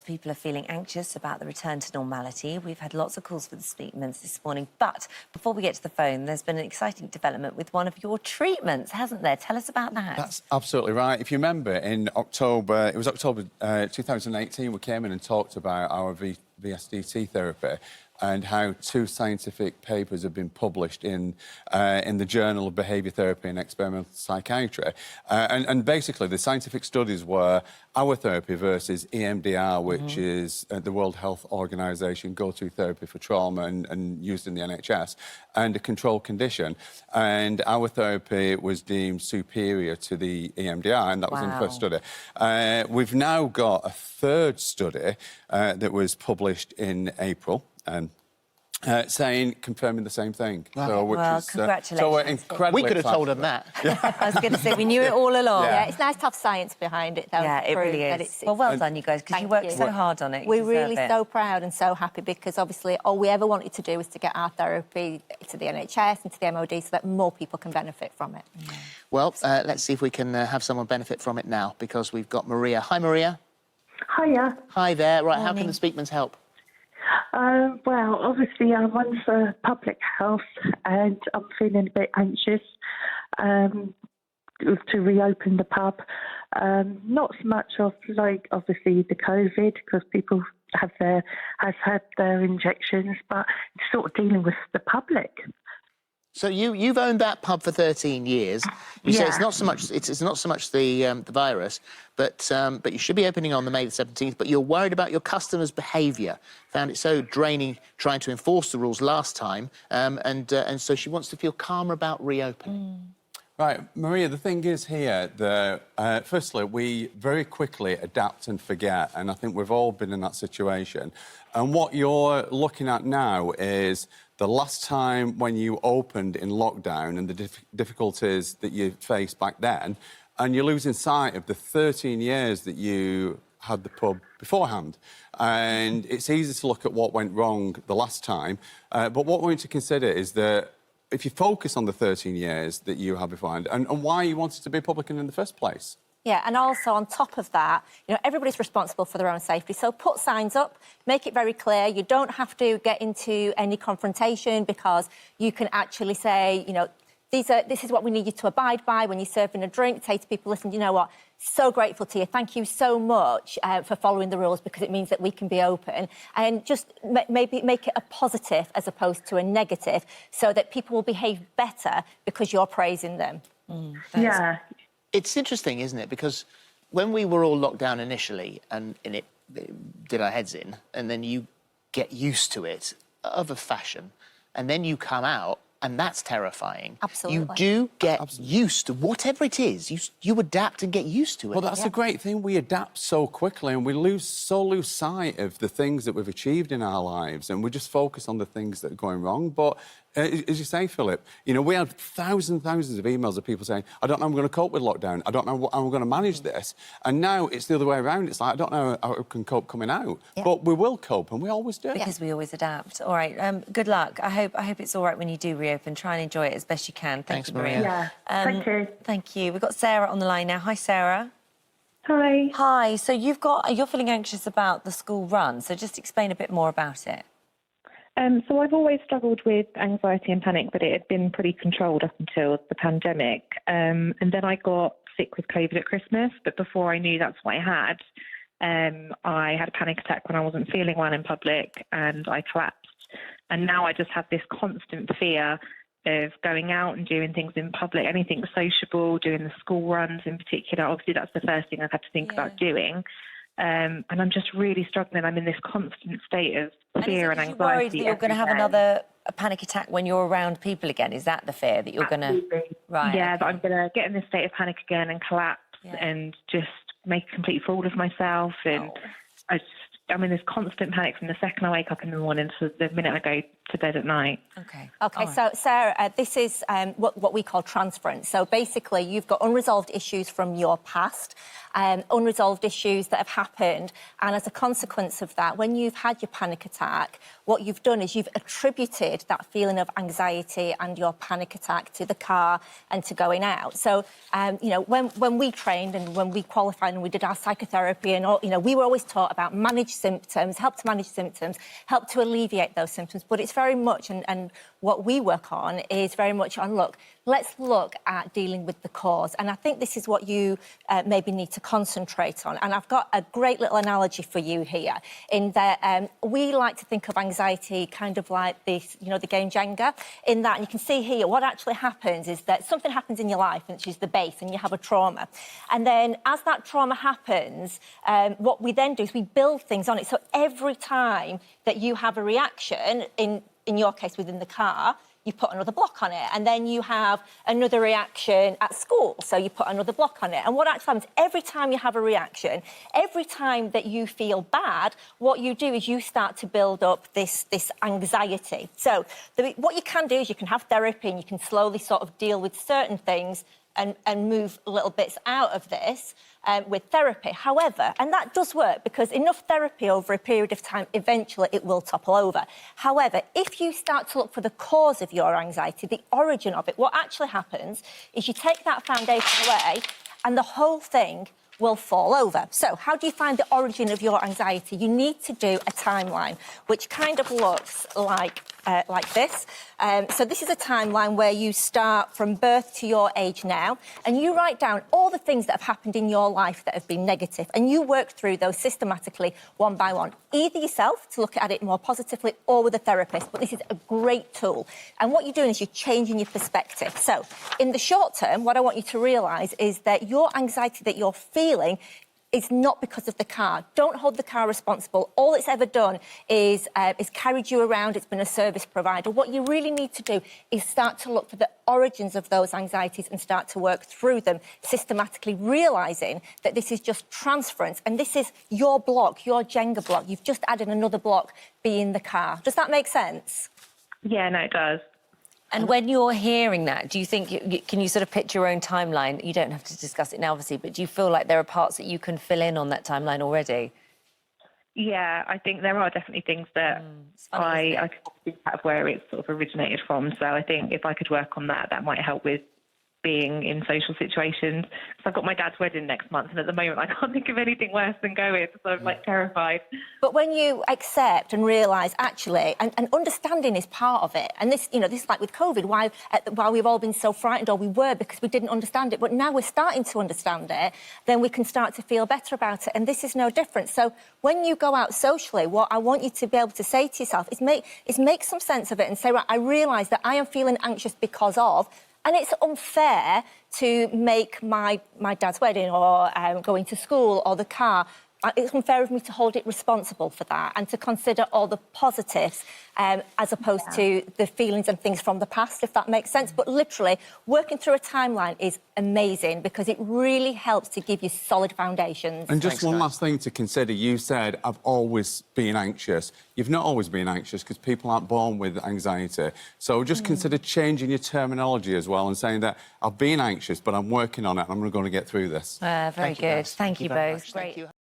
people are feeling anxious about the return to normality. We've had lots of calls for the Speakmans this morning. But before we get to the phone, there's been an exciting development with one of your treatments, hasn't there? Tell us about that. That's absolutely right. If you remember, in October, it was October 2018, we came in and talked about our VSDT therapy and how 2 scientific papers have been published in the Journal of Behaviour Therapy and Experimental Psychiatry. And basically, the scientific studies were our therapy versus EMDR, which is the World Health Organization go-to therapy for trauma and used in the NHS, and a controlled condition. And our therapy was deemed superior to the EMDR, and that was in the first study. We've now got a 3rd study that was published in April, confirming the same thing. Wow. So, Congratulations. So we're incredibly We could have told them that. I was going to say, we knew it all along. Yeah, it's nice to have science behind it, though. Yeah, it really is. Well done, you guys, because you worked so hard on it. We're really so proud and so happy because, obviously, all we ever wanted to do was to get our therapy to the NHS and to the MOD so that more people can benefit from it. Yeah. Well, let's see if we can have someone benefit from it now, because we've got Maria. Hi, Maria. Hiya. Hi there. Right, Morning. how can the Speakmans help? Well, obviously I run for public health and I'm feeling a bit anxious to reopen the pub. Not so much of, like, obviously the COVID, because people have had their injections, but sort of dealing with the public. So you've owned that pub for 13 years. You say it's not so much the virus, but you should be opening on the May the 17th. But you're worried about your customers' behaviour. Found it so draining trying to enforce the rules last time, and so she wants to feel calmer about reopening. Right, Maria, the thing is here that, firstly, we very quickly adapt and forget, and I think we've all been in that situation. And what you're looking at now is the last time when you opened in lockdown and the difficulties that you faced back then, and you're losing sight of the 13 years that you had the pub beforehand. And it's easy to look at what went wrong the last time, but what we need to consider is that if you focus on the 13 years that you had beforehand and why you wanted to be a publican in the first place. Yeah, and also on top of that, you know, everybody's responsible for their own safety. So put signs up, make it very clear. You don't have to get into any confrontation, because you can actually say, you know, this is what we need you to abide by when you're serving a drink. Say to people, listen, you know what? So grateful to you. Thank you so much for following the rules, because it means that we can be open. And just maybe make it a positive as opposed to a negative, so that people will behave better because you're praising them. Yeah. It's interesting, isn't it? Because when we were all locked down initially and it did our heads in, and then you get used to it of a fashion, and then you come out, and that's terrifying. Absolutely. You do get used to whatever it is. You adapt and get used to it. Well, that's a great thing. We adapt so quickly, and we lose sight of the things that we've achieved in our lives, and we just focus on the things that are going wrong. But as you say, Philip, you know, we had thousands of emails of people saying, I don't know how I'm going to cope with lockdown. I don't know how I'm going to manage this. And now it's the other way around. It's like, I don't know how I can cope coming out. But we will cope, and we always do. Because we always adapt. All right, good luck. I hope it's all right when you do reopen. Try and enjoy it as best you can. Thanks, you, Maria. Yeah, thank you. Thank you. We've got Sarah on the line now. Hi, Sarah. Hi. Hi. So you're feeling anxious about the school run. So just explain a bit more about it. So I've always struggled with anxiety and panic, but it had been pretty controlled up until the pandemic. And then I got sick with COVID at Christmas, but before I knew that's what I had a panic attack when I wasn't feeling well in public, and I collapsed. And now I just have this constant fear of going out and doing things in public, anything sociable, doing the school runs in particular. Obviously, that's the first thing I've had to think about doing. And I'm just really struggling. I'm in this constant state of fear and anxiety. Are you worried that you're going to have another panic attack when you're around people again? Is that the fear, that you're going to... Right. Yeah, that I'm going to get in this state of panic again and collapse and just make a complete fool of myself. And I'm in this constant panic from the second I wake up in the morning to the minute I go to bed at night. Okay, so Sarah, this is what we call transference. So basically, you've got unresolved issues from your past, unresolved issues that have happened, and as a consequence of that, when you've had your panic attack, what you've done is you've attributed that feeling of anxiety and your panic attack to the car and to going out. So, you know, when we trained and when we qualified and we did our psychotherapy and all, you know, we were always taught about manage symptoms, help to alleviate those symptoms. But it's very much, and what we work on is very much on, look, let's look at dealing with the cause. And I think this is what you maybe need to concentrate on. And I've got a great little analogy for you here, in that we like to think of anxiety kind of like this, you know, the game Jenga, in that, and you can see here, what actually happens is that something happens in your life, which is the base, and you have a trauma. And then as that trauma happens, what we then do is we build things on it. So every time that you have a reaction, in your case within the car, you put another block on it. And then you have another reaction at school, so you put another block on it. And what actually happens, every time you have a reaction, every time that you feel bad, what you do is you start to build up this anxiety. So what you can do is you can have therapy, and you can slowly sort of deal with certain things and move little bits out of this with therapy. However, and that does work, because enough therapy over a period of time, eventually it will topple over. However, if you start to look for the cause of your anxiety, the origin of it, what actually happens is you take that foundation away and the whole thing will fall over. So how do you find the origin of your anxiety? You need to do a timeline, which kind of looks like this. So this is a timeline where you start from birth to your age now, and you write down all the things that have happened in your life that have been negative, and you work through those systematically one by one, either yourself to look at it more positively or with a therapist. But this is a great tool. And what you're doing is you're changing your perspective. So in the short term, what I want you to realise is that your anxiety that you're feeling is not because of the car. Don't hold the car responsible. All it's ever done is carried you around. It's been a service provider. What you really need to do is start to look for the origins of those anxieties and start to work through them systematically, realising that this is just transference, and this is your block, your Jenga block. You've just added another block, being the car. Does that make sense? Yeah, no, it does. And when you're hearing that, do you think, can you sort of picture your own timeline? You don't have to discuss it now, obviously, but do you feel like there are parts that you can fill in on that timeline already? Yeah, I think there are definitely things that I could see out of where it's sort of originated from. So I think if I could work on that, that might help with being in social situations. Because I've got my dad's wedding next month, and at the moment I can't think of anything worse than going, so I'm like terrified. But when you accept and realise, actually, and understanding is part of it, and this, you know, this is like with COVID, why we've all been so frightened, or we were, because we didn't understand it, but now we're starting to understand it, then we can start to feel better about it, and this is no different. So when you go out socially, what I want you to be able to say to yourself is make some sense of it and say, right, I realise that I am feeling anxious because of, and it's unfair to make my dad's wedding or going to school or the car, it's unfair of me to hold it responsible for that and to consider all the positives as opposed to the feelings and things from the past, if that makes sense. But literally, working through a timeline is amazing because it really helps to give you solid foundations. And just one last thing to consider. You said, I've always been anxious. You've not always been anxious because people aren't born with anxiety. So just consider changing your terminology as well and saying that I've been anxious, but I'm working on it and I'm going to get through this. Very good. Thank you both. Thank you.